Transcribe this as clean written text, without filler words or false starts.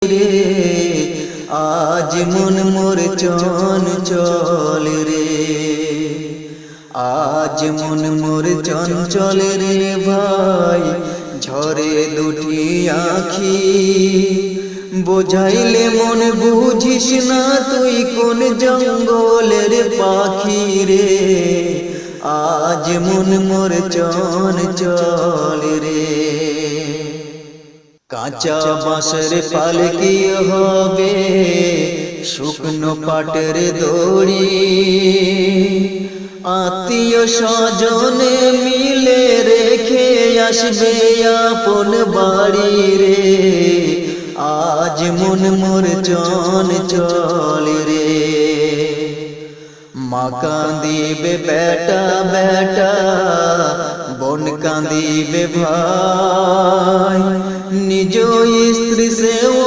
রে আজ মন মোর চঞ্চল রে, আজ মন মোর চঞ্চল রে ভাই, ঝরে দুটি আখি। বোঝাইলে মন বুঝিস না তুই কোন জঙ্গলের পাখি রে, আজ মন মোর চঞ্চল রে। কাঁচা বাঁশের পালকি হবে, শুকনো পাটের দড়ি, আত্মীয় স্বজনে মিলে রেখে আসবে আপন বাড়ি রে, আজ মন মোর চঞ্চল রে। মা কাঁদিবে বেটা বেটা, বোন কাঁদিবে ভাই, নিজ স্ত্রী সেও